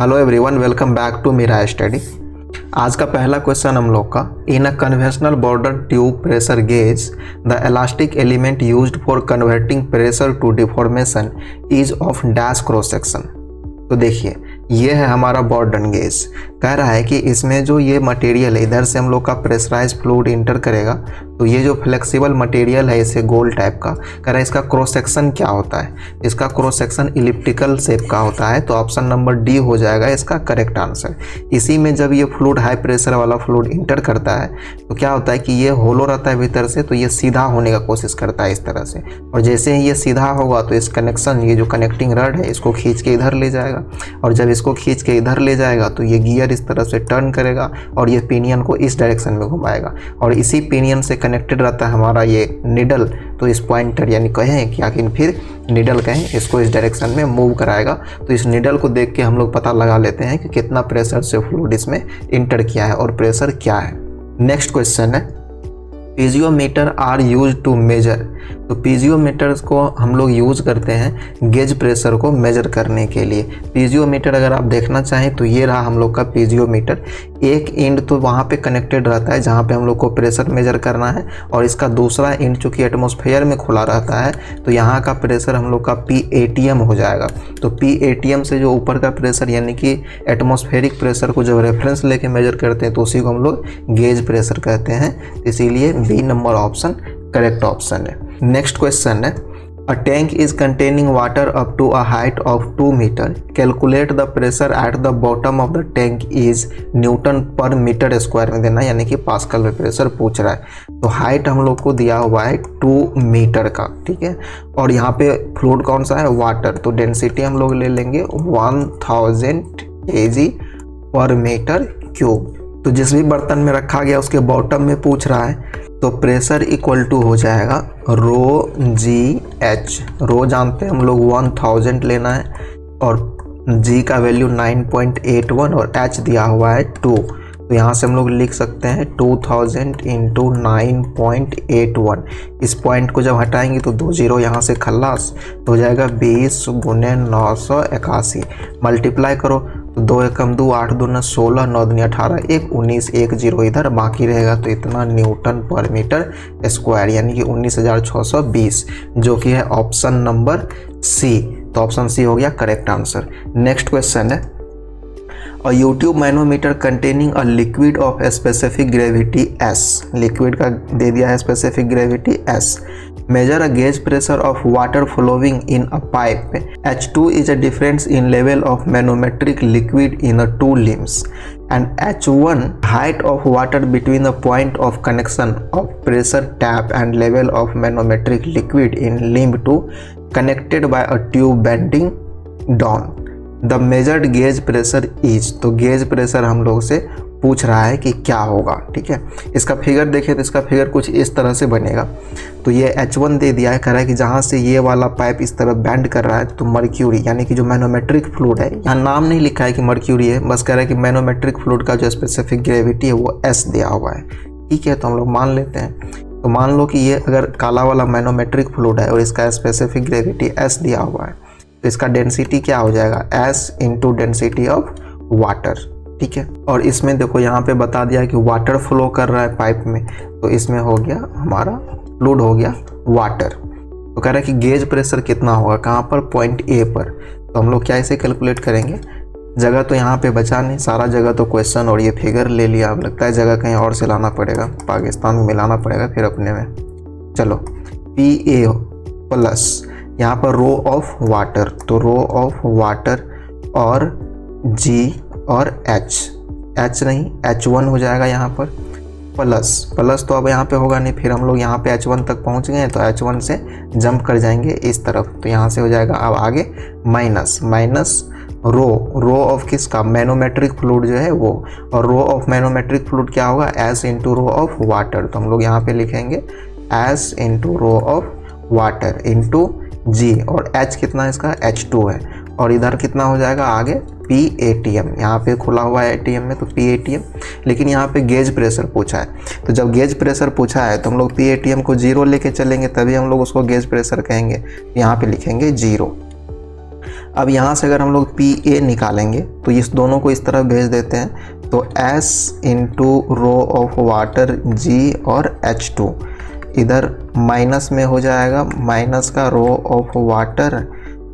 Hello everyone, welcome back to मेरा study. आज का पहला क्वेश्चन हम लोग का, in a conventional Bourdon tube pressure gauge the elastic element used for converting pressure to deformation is of dash cross section. तो देखिए, ये है हमारा बॉर्डन गेज। कह रहा है कि इसमें जो ये मटेरियल है, इधर से हम लोग का प्रेशराइज फ्लूइड इंटर करेगा, तो ये जो फ्लेक्सिबल मटेरियल है इसे गोल टाइप का, कह रहा है इसका क्रॉस सेक्शन क्या होता है। इसका क्रॉस सेक्शन इलिप्टिकल शेप का होता है, तो ऑप्शन नंबर डी हो जाएगा इसका करेक्ट आंसर। इसी में जब ये फ्लूइड हाई प्रेशर वाला फ्लूइड इंटर करता है तो क्या होता है कि ये होलो रहता है भीतर से, तो ये सीधा होने का कोशिश करता है इस तरह से, और जैसे ही ये सीधा होगा तो इस कनेक्शन, ये जो कनेक्टिंग रड है, इसको खींच के इधर ले जाएगा, और जब इसको खींच के इधर ले जाएगा तो ये गियर इस तरह से टर्न करेगा और ये पिनियन को इस डायरेक्शन में घुमाएगा, और इसी पिनियन से कनेक्टेड रहता है हमारा ये निडल। तो इस पॉइंटर यानी कहें कि आखिर फिर निडल कहें, इसको इस डायरेक्शन में मूव कराएगा। तो इस निडल को देख के हम लोग पता लगा लेते हैं कि कितना प्रेशर से फ्लूइड इसमें इंटर किया है और प्रेशर क्या है। नेक्स्ट क्वेश्चन है, पीजियोमीटर आर यूज टू मेजर। तो पीजियोमीटर्स को हम लोग यूज़ करते हैं गेज प्रेशर को मेजर करने के लिए। पीजियोमीटर अगर आप देखना चाहें तो ये रहा हम लोग का पीजियोमीटर। एक एंड तो वहाँ पे कनेक्टेड रहता है जहाँ पे हम लोग को प्रेशर मेजर करना है, और इसका दूसरा एंड चूँकि एटमॉस्फेयर में खुला रहता है तो यहाँ का प्रेशर हम लोग का PATM हो जाएगा। तो PATM से जो ऊपर का प्रेशर यानी कि एटमॉस्फेरिक प्रेशर को जब रेफरेंस लेके मेजर करते हैं तो उसी को हम लोग गेज प्रेशर कहते हैं। इसीलिए B number option correct option है। नेक्स्ट क्वेश्चन है, a tank is containing water up to a height of 2 metre, calculate the pressure at the bottom of the tank is newton per metre square में देना, यानी कि pascal में pressure पूछ रहा है। तो हाइट हम लोग को दिया हुआ है 2 मीटर का, ठीक है, और यहाँ पे फ्लूइड कौन सा है, वाटर। तो डेंसिटी हम लोग ले लेंगे 1000 kg पर मीटर क्यूब। तो जिस भी बर्तन में रखा गया उसके बॉटम में पूछ रहा है, तो प्रेशर इक्वल टू हो जाएगा रो जी एच। रो जानते हैं हम लोग 1000 लेना है, और जी का वैल्यू 9.81 और एच दिया हुआ है 2। तो यहाँ से हम लोग लिख सकते हैं 2000 इंटू 9.81। इस पॉइंट को जब हटाएंगे तो 2 जीरो यहाँ से खल्लास, तो हो जाएगा 20 गुने 981। मल्टीप्लाई करो तो 2 एकम 2, 8 दूना 16, 9 दूनी 18, 1 19, 1 जीरो इधर बाकी रहेगा, तो इतना न्यूटन पर मीटर स्क्वायर, यानी कि 19,620, जो कि है ऑप्शन नंबर सी। तो ऑप्शन सी हो गया करेक्ट आंसर। नेक्स्ट क्वेश्चन है, a U tube manometer containing a liquid of specific gravity S, liquid का दे दिया है specific gravity S। Measure a gauge pressure of water flowing in a pipe. H2 is a difference in level of manometric liquid in the two limbs, and H1 height of water between the point of connection of pressure tap and level of manometric liquid in limb 2 connected by a tube bending down. The measured gauge pressure is. तो gauge pressure हम लोग से पूछ रहा है कि क्या होगा, ठीक है। इसका फिगर देखें तो इसका फिगर कुछ इस तरह से बनेगा। तो ये H1 दे दिया है, कह रहा है कि जहाँ से ये वाला पाइप इस तरह बेंड कर रहा है तो मर्क्यूरी, यानी कि जो मैनोमेट्रिक फ्लूइड है, यहाँ नाम नहीं लिखा है कि मर्क्यूरी है, बस कह रहा है कि मैनोमेट्रिक फ्लूइड का जो स्पेसिफिक ग्रेविटी है वो S दिया हुआ है, ठीक है। तो हम लोग मान लेते हैं। तो मान लो कि ये अगर काला वाला मैनोमेट्रिक फ्लूइड है और इसका स्पेसिफिक ग्रेविटी S दिया हुआ है, तो इसका डेंसिटी क्या हो जाएगा, S into density of water, ठीक है। और इसमें देखो यहाँ पे बता दिया है कि वाटर फ्लो कर रहा है पाइप में, तो इसमें हो गया हमारा फ्लूइड हो गया वाटर। तो कह रहा है कि गेज प्रेशर कितना होगा, कहाँ पर, पॉइंट A पर। तो हम लोग क्या इसे कैलकुलेट करेंगे, जगह तो यहाँ पे बचा नहीं, सारा जगह तो क्वेश्चन और ये फिगर ले लिया। अब लगता है जगह कहीं और से लाना पड़ेगा, पाकिस्तान में मिलाना पड़ेगा फिर अपने में। चलो, PA प्लस यहाँ पर रो ऑफ वाटर, तो रो ऑफ वाटर और G और H नहीं H1 हो जाएगा यहाँ पर, प्लस तो अब यहाँ पे होगा नहीं, फिर हम लोग यहाँ पे H1 तक पहुँच गए हैं तो H1 से जंप कर जाएंगे इस तरफ, तो यहाँ से हो जाएगा अब आगे माइनस रो ऑफ किसका, मैनोमेट्रिक फ्लूइड जो है वो, और रो ऑफ मैनोमेट्रिक फ्लूइड क्या होगा, S into rho of water. तो हम लोग यहाँ पे लिखेंगे S into rho of water into G, और H कितना है इसका, H2 है, और इधर कितना हो जाएगा आगे PATM, यहाँ पे खुला हुआ है ATM में तो PATM, लेकिन यहाँ पे गेज प्रेशर पूछा है। तो जब गेज प्रेशर पूछा है तो हम लोग PATM को 0 लेके चलेंगे, तभी हम लोग उसको गेज प्रेशर कहेंगे। यहाँ पे लिखेंगे 0। अब यहाँ से अगर हम लोग PA निकालेंगे तो इस दोनों को इस तरह भेज देते हैं, तो S into rho of water G और H2 इधर माइनस में हो जाएगा, माइनस का रो ऑफ वाटर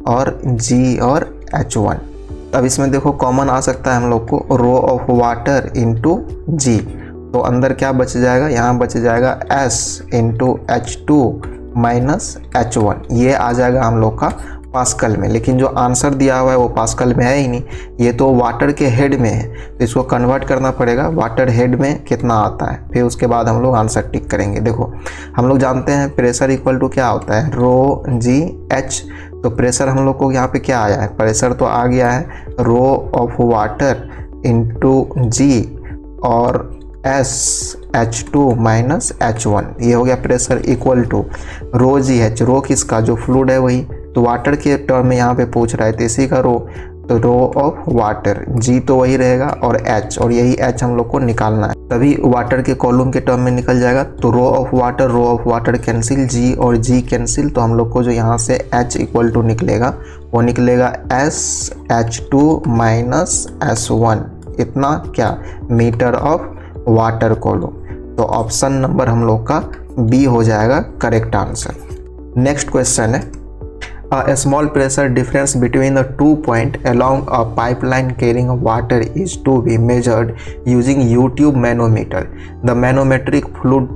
और G और H1। अब इसमें देखो कॉमन आ सकता है हम लोग को, rho of water into G, तो अंदर क्या बच जाएगा, यहाँ बच जाएगा S into H2 minus H1, ये आ जाएगा हम लोग का पास्कल में। लेकिन जो आंसर दिया हुआ है वो पास्कल में है ही नहीं, ये तो वाटर के हेड में है, तो इसको कन्वर्ट करना पड़ेगा वाटर हेड में कितना आता है, फिर उसके बाद हम लोग आंसर टिक करेंगे। देखो हम लोग जानते हैं प्रेशर इक्वल टू क्या होता है, रो जी एच, तो प्रेशर हम लोग को यहाँ पे क्या आया है, प्रेशर तो आ गया है rho of water into g और SH2 माइनस H1, ये हो गया pressure equal to rho ji h, rho किसका, जो फ्लूइड है वही, तो वाटर के टर्म में यहाँ पे पूछ रहा है तो इसी का रो, तो रो ऑफ वाटर, जी तो वही रहेगा और एच, और यही एच हम लोग को निकालना है, तभी वाटर के कॉलम के टर्म में निकल जाएगा। तो रो ऑफ वाटर कैंसिल, जी और जी कैंसिल, तो हम लोग को जो यहाँ से एच इक्वल टू निकलेगा वो निकलेगा SH2 माइनस S1, इतना क्या, मीटर ऑफ वाटर कॉलम। तो ऑप्शन नंबर हम लोग का बी हो जाएगा करेक्ट आंसर। नेक्स्ट क्वेश्चन है, a small pressure difference between the 2 points along a pipeline carrying water is to be measured using U-tube manometer. The manometric fluid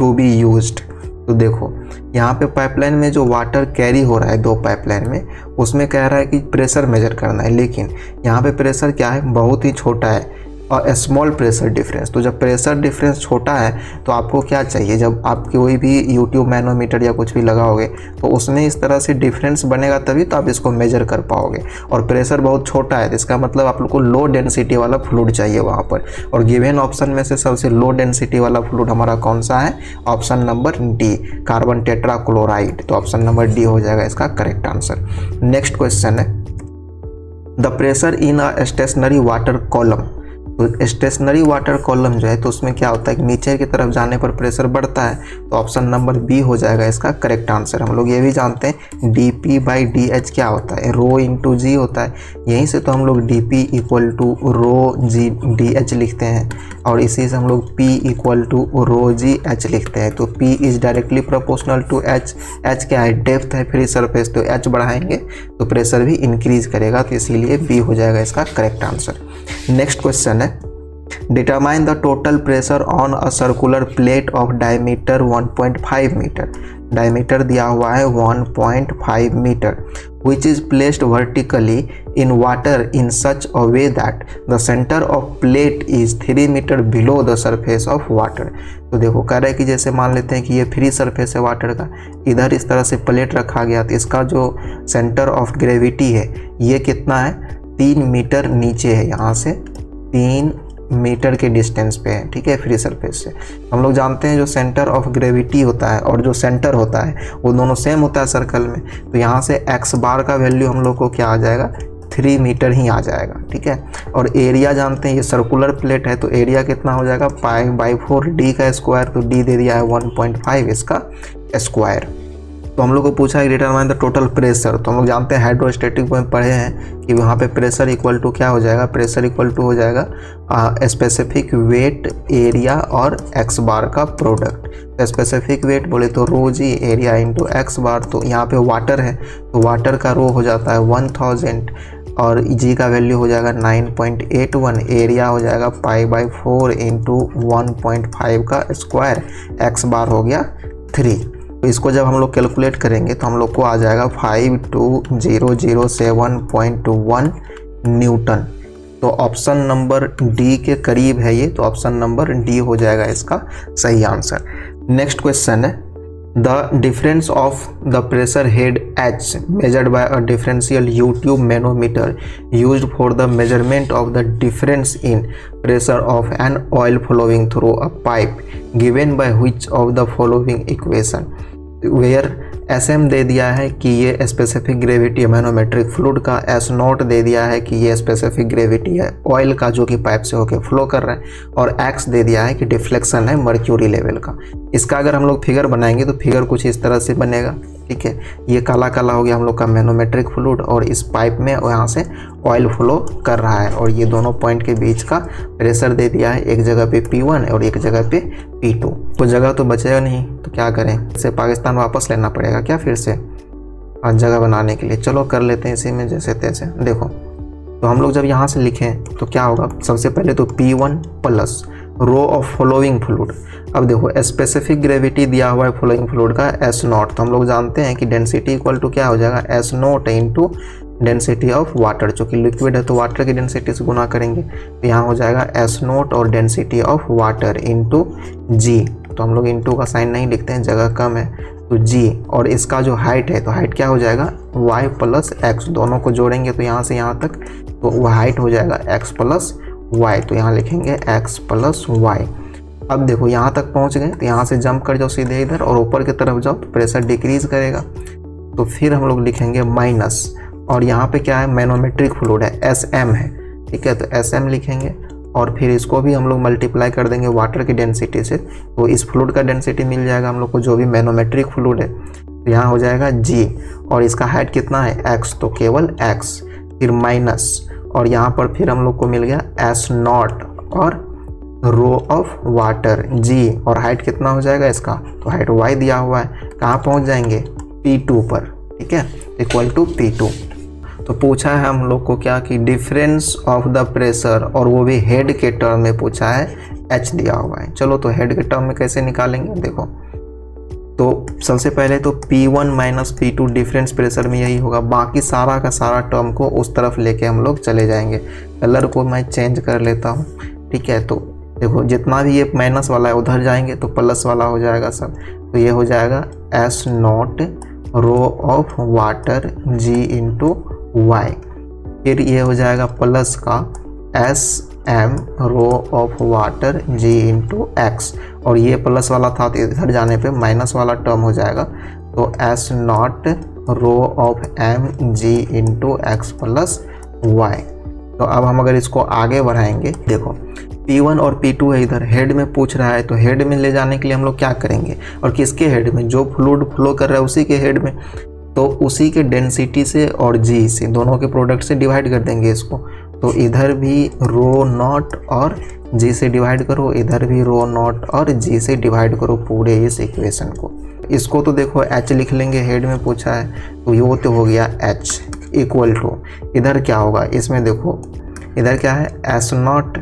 to be used. तो देखो यहाँ पे पाइपलाइन में जो water carry हो रहा है, दो पाइपलाइन में, उसमें कह रहा है कि प्रेशर मेजर करना है, लेकिन यहाँ पे प्रेशर क्या है, बहुत ही छोटा है, और स्मॉल प्रेशर डिफरेंस। तो जब प्रेशर डिफरेंस छोटा है तो आपको क्या चाहिए, जब आप कोई भी यूट्यूब मैनोमीटर या कुछ भी लगाओगे तो उसमें इस तरह से डिफरेंस बनेगा, तभी तो आप इसको मेजर कर पाओगे। और प्रेशर बहुत छोटा है, इसका मतलब आप लोग को लो डेंसिटी वाला फ्लूइड चाहिए वहाँ पर, और गिवन ऑप्शन में से सबसे लो डेंसिटी वाला फ्लूइड हमारा कौन सा है, option number D, carbon tetrachloride. तो ऑप्शन नंबर डी हो जाएगा इसका करेक्ट आंसर। नेक्स्ट क्वेश्चन है, the pressure in a stationary water column. तो स्टेशनरी वाटर कॉलम जो है तो उसमें क्या होता है कि नीचे की तरफ जाने पर प्रेशर बढ़ता है, तो ऑप्शन नंबर बी हो जाएगा इसका करेक्ट आंसर। हम लोग ये भी जानते हैं dP/dH क्या होता है, रो इंटू जी होता है, यहीं से तो हम लोग dP equal to rho G DH लिखते हैं, और इसी से हम लोग P equal to rho G H लिखते हैं। तो P is directly proportional to H, H क्या है, डेप्थ है फ्री सरफेस, तो H बढ़ाएंगे तो प्रेशर भी इंक्रीज करेगा, तो इसीलिए बी हो जाएगा इसका करेक्ट आंसर। नेक्स्ट क्वेश्चन है, determine the total pressure on a circular plate of diameter 1.5 metre. Diameter दिया हुआ है 1.5 metre, which is placed vertically in water in such a way that the center of plate is 3 metre below the surface of water। तो देखो कह रहा है कि जैसे मान लेते हैं कि ये फ्री सरफेस है वाटर का, इधर इस तरह से प्लेट रखा गया, तो इसका जो सेंटर ऑफ ग्रेविटी है ये कितना है, 3 मीटर नीचे है, यहाँ से 3 मीटर के डिस्टेंस पे है, ठीक है, फ्री सरफेस से। हम लोग जानते हैं जो सेंटर ऑफ ग्रेविटी होता है और जो सेंटर होता है वो दोनों सेम होता है सर्कल में, तो यहाँ से एक्स बार का वैल्यू हम लोग को क्या आ जाएगा, 3 मीटर ही आ जाएगा, ठीक है। और एरिया जानते हैं ये सर्कुलर प्लेट है, तो एरिया कितना हो जाएगा, π/4 d का स्क्वायर, तो d दे दिया है 1.5 इसका स्क्वायर। तो हम लोग को पूछा है डिटरमाइन द टोटल प्रेशर, तो हम लोग जानते हैं हाइड्रोस्टैटिक में पढ़े हैं कि वहाँ पे प्रेशर इक्वल टू क्या हो जाएगा, प्रेशर इक्वल टू हो जाएगा स्पेसिफिक वेट एरिया और एक्स बार का प्रोडक्ट। स्पेसिफिक वेट बोले तो रो जी एरिया इंटू एक्स बार, तो यहाँ पे वाटर है तो वाटर का रो हो जाता है 1000 और जी का वैल्यू हो जाएगा 9.81, एरिया हो जाएगा π/4 इंटू 1.5 का स्क्वायर, एक्स बार हो गया 3। तो इसको जब हम लोग कैलकुलेट करेंगे तो हम लोग को आ जाएगा 52007.1 न्यूटन। तो ऑप्शन नंबर डी के करीब है ये, तो ऑप्शन नंबर डी हो जाएगा इसका सही आंसर। नेक्स्ट क्वेश्चन है, the difference of the pressure head H measured by a differential U-tube manometer used for the measurement of the difference in pressure of an oil flowing through a pipe given by which of the following equation, where SM दे दिया है कि ये specific gravity है manometric fluid का, S0 दे दिया है कि ये स्पेसिफिक ग्रेविटी है ऑयल का जो कि पाइप से होकर फ्लो कर रहा है, और X दे दिया है कि डिफ्लेक्शन है मर्क्यूरी लेवल का। इसका अगर हम लोग फिगर बनाएंगे तो फिगर कुछ इस तरह से बनेगा, ठीक है। ये काला काला हो गया हम लोग का मैनोमेट्रिक फ्लूइड, और इस पाइप में यहाँ से ऑयल फ्लो कर रहा है, और ये दोनों पॉइंट के बीच का प्रेशर दे दिया है, एक जगह पे P1 और एक जगह पे P2। तो जगह तो बचेगा नहीं, तो क्या करें, इसे पाकिस्तान वापस लेना पड़ेगा क्या फिर से आज जगह बनाने के लिए। चलो कर लेते हैं इसी में जैसे तैसे। देखो तो हम लोग जब यहाँ से लिखें तो क्या होगा, सबसे पहले तो P1 plus rho of flowing fluid. अब देखो स्पेसिफिक ग्रेविटी दिया हुआ है फ्लोइंग फ्लूइड का S0, तो हम लोग जानते हैं कि डेंसिटी इक्वल टू क्या हो जाएगा, S0 into density of water, जो कि लिक्विड है तो वाटर की डेंसिटी से गुना करेंगे, तो यहाँ हो जाएगा S0 और density of water into G। तो हम लोग इंटू का साइन नहीं लिखते हैं, जगह कम है, तो G, और इसका जो हाइट है तो हाइट क्या हो जाएगा Y प्लस X, दोनों को जोड़ेंगे तो यहाँ से यहाँ तक, तो वह हाइट हो जाएगा X प्लस Y, तो यहाँ लिखेंगे X प्लस Y। अब देखो यहाँ तक पहुँच गए, तो यहाँ से जंप कर जाओ सीधे इधर और ऊपर की तरफ जाओ तो प्रेशर डिक्रीज करेगा, तो फिर हम लोग लिखेंगे माइनस, और यहाँ पे क्या है मैनोमेट्रिक फ्लूइड है SM है, ठीक है, तो SM लिखेंगे, और फिर इसको भी हम लोग मल्टीप्लाई कर देंगे वाटर की डेंसिटी से, तो इस फ्लूइड का डेंसिटी मिल जाएगा हम लोग को जो भी मैनोमेट्रिक फ्लूइड है, तो यहाँ हो जाएगा G, और इसका हाइट कितना है X, तो केवल X, फिर माइनस, और यहाँ पर फिर हम लोग को मिल गया S0 और रो ऑफ वाटर G, और हाइट कितना हो जाएगा इसका, तो हाइट Y दिया हुआ है, कहाँ पहुँच जाएंगे P2 पर, ठीक है, इक्वल टू P2। तो पूछा है हम लोग को क्या कि डिफरेंस ऑफ द प्रेशर, और वो भी हेड के टर्म में पूछा है, H दिया हुआ है। चलो तो हेड के टर्म में कैसे निकालेंगे, देखो तो सबसे पहले तो P1 minus P2 difference pressure में यही होगा, बाकी सारा का सारा टर्म को उस तरफ लेके हम लोग चले जाएंगे। कलर को मैं चेंज कर लेता हूँ, ठीक है, तो देखो जितना भी ये माइनस वाला है उधर जाएंगे तो प्लस वाला हो जाएगा सब, तो ये हो जाएगा S0 rho of water G into Y, फिर ये हो जाएगा प्लस का SM rho of water G into X, और ये प्लस वाला था तो इधर जाने पे माइनस वाला टर्म हो जाएगा, तो S0 rho of M G into X plus Y। तो अब हम अगर इसको आगे बढ़ाएंगे, देखो P1 और P2 है इधर, हेड में पूछ रहा है, तो हेड में ले जाने के लिए हम लोग क्या करेंगे, और किसके हेड में, जो फ्लूइड फ्लो कर रहा है उसी के हेड में, तो उसी के डेंसिटी से और G से दोनों के प्रोडक्ट से डिवाइड कर देंगे इसको, तो इधर भी रो नॉट और G से डिवाइड करो, इधर भी रो नॉट और G से डिवाइड करो पूरे इस इक्वेशन को। इसको तो देखो H लिख लेंगे, हेड में पूछा है, तो ये तो हो गया H इक्वल टू, इधर क्या होगा, इसमें देखो इधर क्या है S0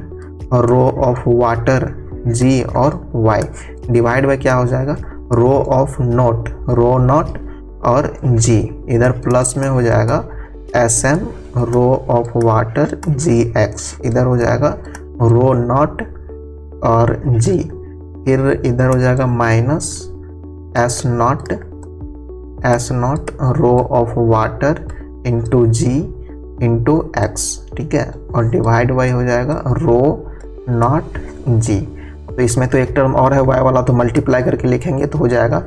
rho of water G और Y डिवाइड बाय क्या हो जाएगा rho of naught, rho naught और G, इधर प्लस में हो जाएगा SM rho of water GX, इधर हो जाएगा रो नॉट और G, फिर इधर हो जाएगा minus S0 rho of water into G into X, ठीक है, और डिवाइड बाई हो जाएगा रो नॉट G। तो इसमें तो एक टर्म और है Y वाला, तो मल्टीप्लाई करके लिखेंगे तो हो जाएगा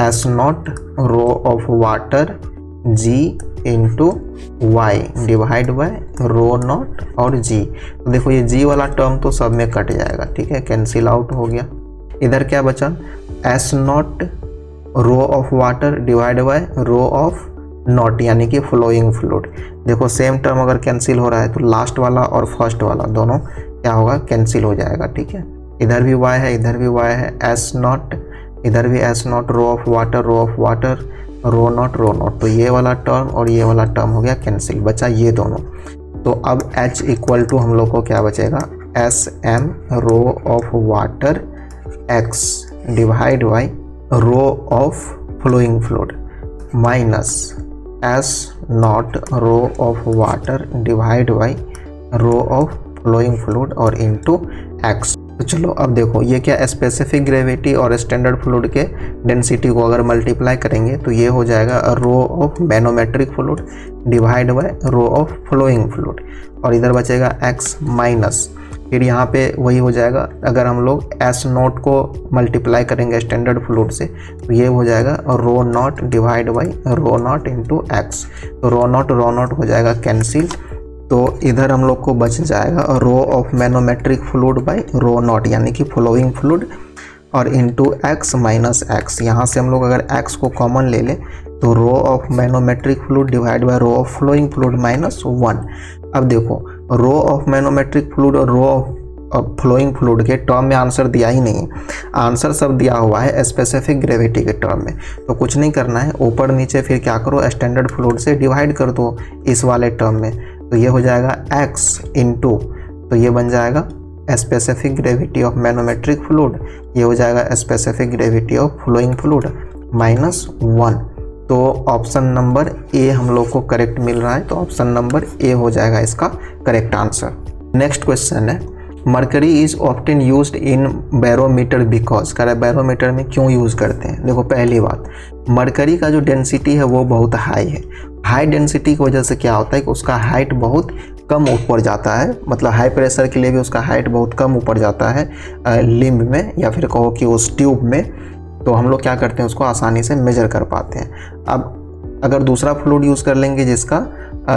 S0 rho of water G into Y divide by rho naught और G। तो देखो ये G वाला टर्म तो सब में कट जाएगा, ठीक है, कैंसिल आउट हो गया। इधर क्या बचा S0 rho of water divide by rho of naught, यानी कि फ्लोइंग फ्लूइड। देखो सेम टर्म अगर कैंसिल हो रहा है तो लास्ट वाला और फर्स्ट वाला दोनों क्या होगा, कैंसिल हो जाएगा, ठीक है। इधर भी Y है, इधर भी Y है, S0 इधर भी S0 rho of water rho naught, तो ये वाला टर्म और ये वाला टर्म हो गया कैंसिल, बचा ये दोनों। तो अब H इक्वल टू हम लोग को क्या बचेगा, SM rho of water X divide by rho of flowing fluid minus S0 rho of water divide by rho of flowing fluid और इनटू X। तो चलो अब देखो ये क्या स्पेसिफिक ग्रेविटी और स्टैंडर्ड फ्लूइड के डेंसिटी को अगर मल्टीप्लाई करेंगे तो ये हो जाएगा rho of manometric fluid divide by rho of flowing fluid, और इधर बचेगा X माइनस फिर यहाँ पे वही हो जाएगा, अगर हम लोग एस नॉट को मल्टीप्लाई करेंगे स्टैंडर्ड फ्लूइड से तो ये हो जाएगा rho naught divide by rho naught into x. तो रो नॉट हो जाएगा कैंसिल, तो इधर हम लोग को बच जाएगा rho of manometric fluid by rho naught यानी कि फ्लोइंग फ्लूइड और इंटू एक्स माइनस एक्स। यहाँ से हम लोग अगर एक्स को कॉमन ले लें तो rho of manometric fluid divide by rho of flowing fluid minus 1। अब देखो रो ऑफ मैनोमेट्रिक फ्लूइड और रो ऑफ फ्लोइंग फ्लूइड के टर्म में आंसर दिया ही नहीं, आंसर सब दिया हुआ है स्पेसिफिक ग्रेविटी के टर्म में। तो कुछ नहीं करना है, ऊपर नीचे फिर क्या करो स्टैंडर्ड फ्लूइड से डिवाइड कर दो इस वाले टर्म में, तो ये हो जाएगा x इंटू, तो ये बन जाएगा specific gravity of manometric fluid, ये हो जाएगा specific gravity of flowing fluid minus 1। तो ऑप्शन नंबर ए हम लोग को करेक्ट मिल रहा है, तो ऑप्शन नंबर ए हो जाएगा इसका करेक्ट आंसर। नेक्स्ट क्वेश्चन है mercury is often used in barometer because, कह रहा है बैरोमीटर में क्यों यूज़ करते हैं। देखो पहली बात, मरकरी का जो डेंसिटी है वो बहुत हाई है। हाई डेंसिटी की वजह से क्या होता है कि उसका हाइट बहुत कम ऊपर जाता है, मतलब हाई प्रेशर के लिए भी उसका हाइट बहुत कम ऊपर जाता है लिम्ब में या फिर कहो कि उस ट्यूब में, तो हम लोग क्या करते हैं उसको आसानी से मेजर कर पाते हैं। अब अगर दूसरा फ्लूइड यूज़ कर लेंगे जिसका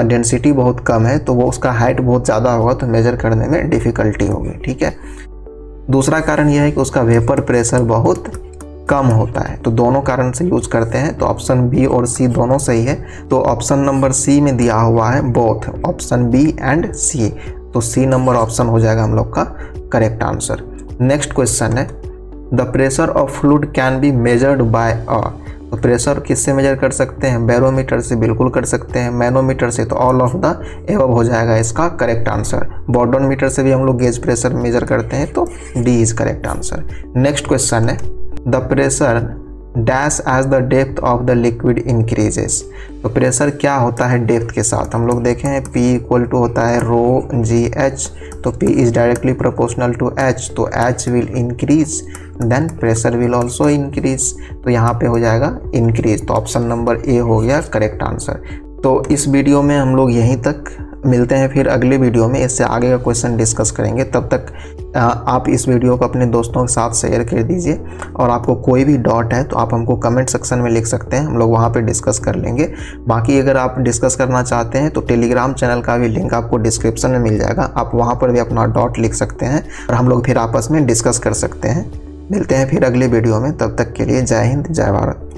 डेंसिटी बहुत कम है तो वो उसका हाइट बहुत ज़्यादा होगा तो मेजर करने में डिफ़िकल्टी होगी, ठीक है। दूसरा कारण यह है कि उसका वेपर प्रेशर बहुत कम होता है, तो दोनों कारण से यूज करते हैं। तो ऑप्शन बी और सी दोनों सही है, तो ऑप्शन नंबर सी में दिया हुआ है both, option B and C, तो सी नंबर ऑप्शन हो जाएगा हम लोग का करेक्ट आंसर। नेक्स्ट क्वेश्चन है the pressure of fluid can be measured by a, तो प्रेशर किससे मेजर कर सकते हैं, बैरोमीटर से बिल्कुल कर सकते हैं, मैनोमीटर से तो ऑल ऑफ द एबव हो जाएगा इसका करेक्ट आंसर। बॉर्डन मीटर से भी हम लोग गेज प्रेशर मेजर करते हैं, तो D is correct answer. Next question है the pressure dash as the depth of the liquid increases, तो प्रेशर क्या होता है डेप्थ के साथ, हम लोग देखें P इक्वल टू होता है रो जी एच, तो P is directly proportional to H, तो H will increase then pressure will also increase, तो यहाँ पे हो जाएगा इंक्रीज, तो ऑप्शन नंबर ए हो गया करेक्ट आंसर। तो इस वीडियो में हम लोग यहीं तक, मिलते हैं फिर अगले वीडियो में, इससे आगे का क्वेश्चन डिस्कस करेंगे। तब तक आप इस वीडियो को अपने दोस्तों के साथ शेयर कर दीजिए, और आपको कोई भी डाउट है तो आप हमको कमेंट सेक्शन में लिख सकते हैं, हम लोग वहाँ पे डिस्कस कर लेंगे। बाकी अगर आप डिस्कस करना चाहते हैं तो टेलीग्राम चैनल का भी लिंक आपको डिस्क्रिप्शन में मिल जाएगा, आप वहाँ पर भी अपना डाउट लिख सकते हैं और हम लोग फिर आपस में डिस्कस कर सकते हैं। मिलते हैं फिर अगले वीडियो में, तब तक के लिए जय हिंद जय भारत।